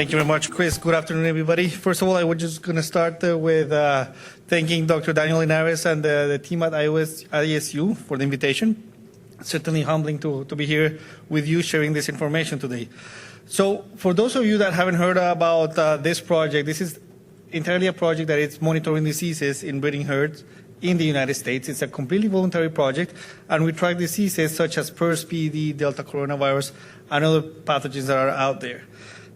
Thank you very much, Chris. Good afternoon, everybody. First of all, I was just going to start with thanking Dr. Daniel Linares and the team at ISU for the invitation. Certainly humbling to be here with you sharing this information today. So for those of you that haven't heard about this project, this is entirely a project that is monitoring diseases in breeding herds in the United States. It's a completely voluntary project, and we track diseases such as PRRSV, Delta coronavirus, and other pathogens that are out there.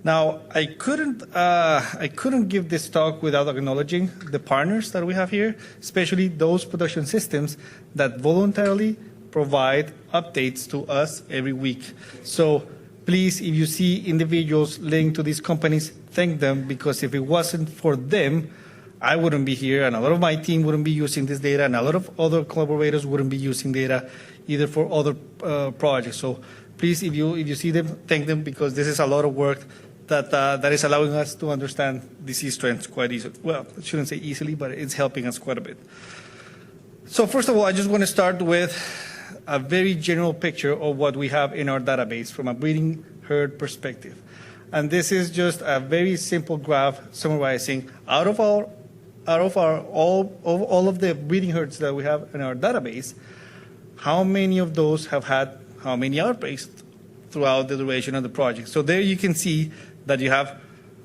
Now, I couldn't give this talk without acknowledging the partners that we have here, especially those production systems that voluntarily provide updates to us every week. So please, if you see individuals linked to these companies, thank them, because if it wasn't for them, I wouldn't be here, and a lot of my team wouldn't be using this data, and a lot of other collaborators wouldn't be using data either for other projects. So please, if you see them, thank them, because this is a lot of work that is allowing us to understand disease trends quite easily. Well, I shouldn't say easily, but it's helping us quite a bit. So first of all, I just want to start with a very general picture of what we have in our database from a breeding herd perspective. And this is just a very simple graph summarizing out of all of the breeding herds that we have in our database, how many of those have had how many outbreaks throughout the duration of the project. So there you can see that you have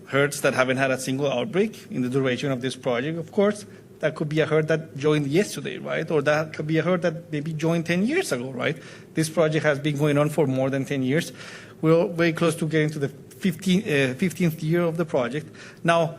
herds that haven't had a single outbreak in the duration of this project. Of course, that could be a herd that joined yesterday, right? Or that could be a herd that maybe joined 10 years ago, right? This project has been going on for more than 10 years. We're very close to getting to the 15th year of the project. Now,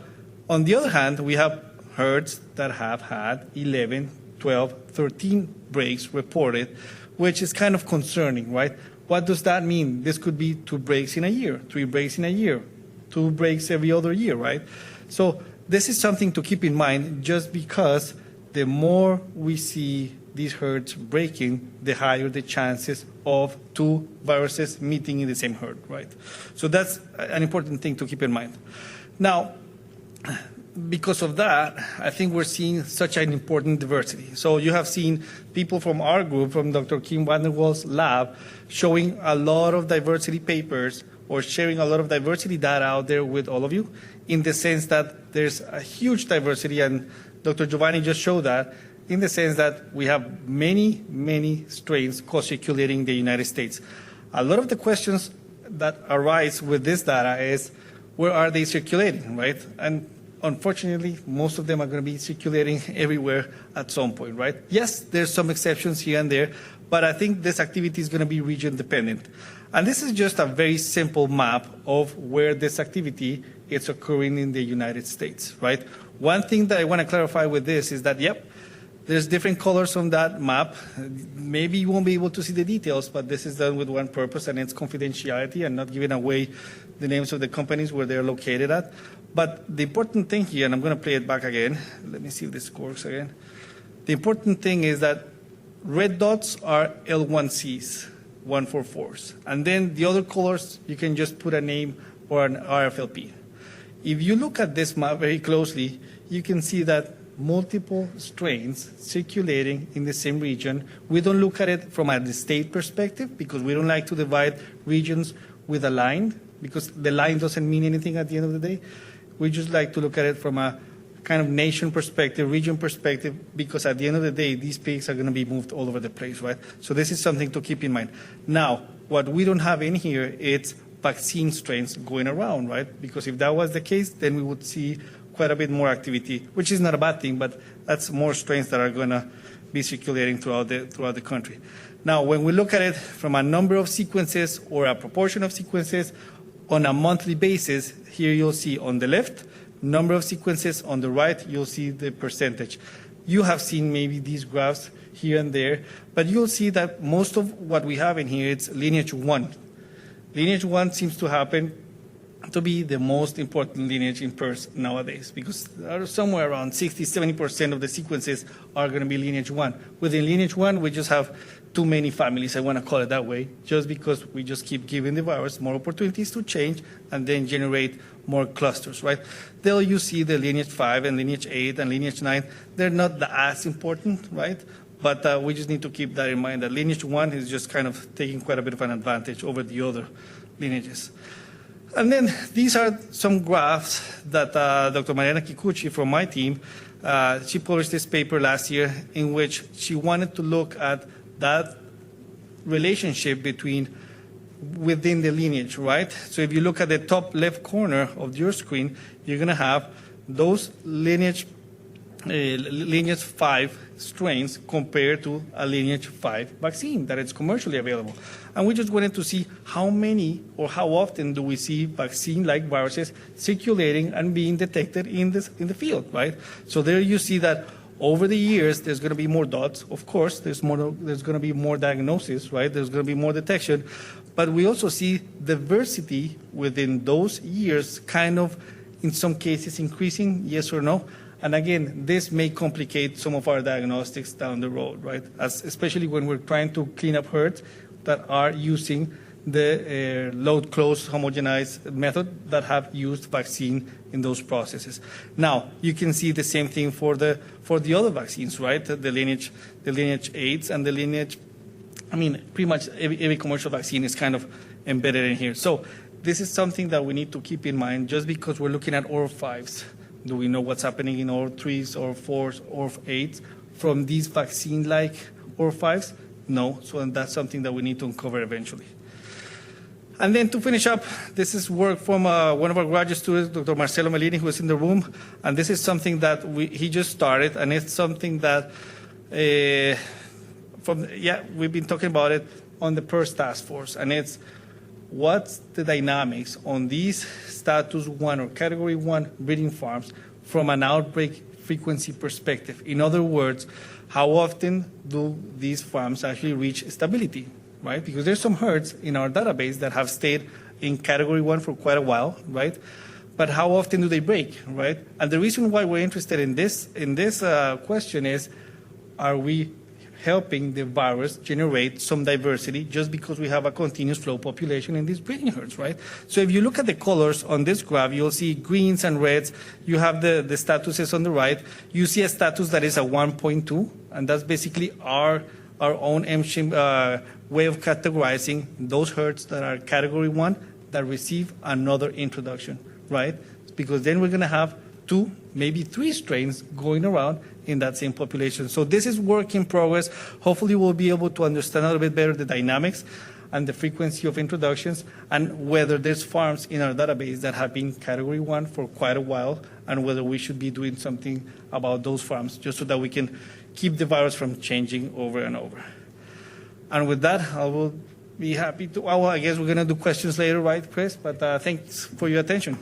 on the other hand, we have herds that have had 11, 12, 13 breaks reported, which is kind of concerning, right? What does that mean? This could be 2 breaks in a year, 3 breaks in a year, 2 breaks every other year, right? So this is something to keep in mind, just because the more we see these herds breaking, the higher the chances of 2 viruses meeting in the same herd, right? So that's an important thing to keep in mind. Now, because of that, I think we're seeing such an important diversity. So you have seen people from our group, from Dr. Kim Vanderwall's lab, showing a lot of diversity papers or sharing a lot of diversity data out there with all of you, in the sense that there's a huge diversity, and Dr. Giovanni just showed that, in the sense that we have many, many strains co-circulating in the United States. A lot of the questions that arise with this data is, where are they circulating, right? And unfortunately, most of them are going to be circulating everywhere at some point, right? Yes, there's some exceptions here and there, but I think this activity is going to be region dependent. And this is just a very simple map of where this activity is occurring in the United States, right? One thing that I want to clarify with this is that, yep, there's different colors on that map. Maybe you won't be able to see the details, but this is done with one purpose, and it's confidentiality and not giving away the names of the companies where they're located at. But the important thing here, and I'm going to play it back again. Let me see if this works again. The important thing is that red dots are L1Cs, 144s. And then the other colors, you can just put a name or an RFLP. If you look at this map very closely, you can see that multiple strains circulating in the same region. We don't look at it from a state perspective, because we don't like to divide regions with a line, because the line doesn't mean anything at the end of the day. We just like to look at it from a kind of nation perspective, region perspective, because at the end of the day, these pigs are going to be moved all over the place, right? So this is something to keep in mind. Now, what we don't have in here is vaccine strains going around, right? Because if that was the case, then we would see quite a bit more activity, which is not a bad thing, but that's more strains that are going to be circulating throughout the country. Now, when we look at it from a number of sequences or a proportion of sequences on a monthly basis, here you'll see on the left, number of sequences, on the right, you'll see the percentage. You have seen maybe these graphs here and there, but you'll see that most of what we have in here, it's lineage 1. Lineage 1 seems to happen to be the most important lineage in PRRS nowadays, because somewhere around 60–70% of the sequences are going to be lineage 1. Within lineage 1, we just have too many families, I want to call it that way, just because we just keep giving the virus more opportunities to change and then generate more clusters, right? There you see the lineage 5 and lineage 8 and lineage 9. They're not as important, right? But we just need to keep that in mind, that lineage 1 is just kind of taking quite a bit of an advantage over the other lineages. And then these are some graphs that Dr. Mariana Kikuchi from my team, she published this paper last year in which she wanted to look at that relationship within the lineage, right? So if you look at the top left corner of your screen, you're going to have those lineage 5 strains compared to a lineage 5 vaccine that is commercially available. And we just wanted to see how many or how often do we see vaccine-like viruses circulating and being detected in the field, right? So there you see that over the years, there's going to be more dots. Of course, there's going to be more diagnosis, right? There's going to be more detection. But we also see diversity within those years kind of, in some cases, increasing, yes or no. And again, this may complicate some of our diagnostics down the road, right? Especially when we're trying to clean up herds that are using the load-close homogenized method that have used vaccine in those processes. Now, you can see the same thing for the other vaccines, right? The lineage 8s and the lineage, I mean, pretty much every commercial vaccine is kind of embedded in here. So this is something that we need to keep in mind. Just because we're looking at OR 5s, do we know what's happening in OR 3s, OR 4s, OR 8s from these vaccine-like OR 5s? No, so that's something that we need to uncover eventually. And then to finish up, this is work from one of our graduate students, Dr. Marcelo Mellini, who is in the room. And this is something that he just started, and it's something that we've been talking about it on the PRRS task force. And it's what's the dynamics on these status 1 or category 1 breeding farms from an outbreak frequency perspective. In other words, how often do these farms actually reach stability? Right? Because there's some herds in our database that have stayed in category 1 for quite a while, right? But how often do they break, right? And the reason why we're interested in this question is, are we helping the virus generate some diversity just because we have a continuous flow population in these breeding herds, right? So if you look at the colors on this graph, you'll see greens and reds. You have the statuses on the right. You see a status that is a 1.2, and that's basically our own MSHIMP way of categorizing those herds that are category 1 that receive another introduction, right? Because then we're going to have 2, maybe 3 strains going around in that same population. So this is work in progress. Hopefully we'll be able to understand a little bit better the dynamics and the frequency of introductions and whether there's farms in our database that have been category 1 for quite a while and whether we should be doing something about those farms just so that we can keep the virus from changing over and over. And with that, I will be happy to, well, I guess we're going to do questions later, right, Chris? But thanks for your attention.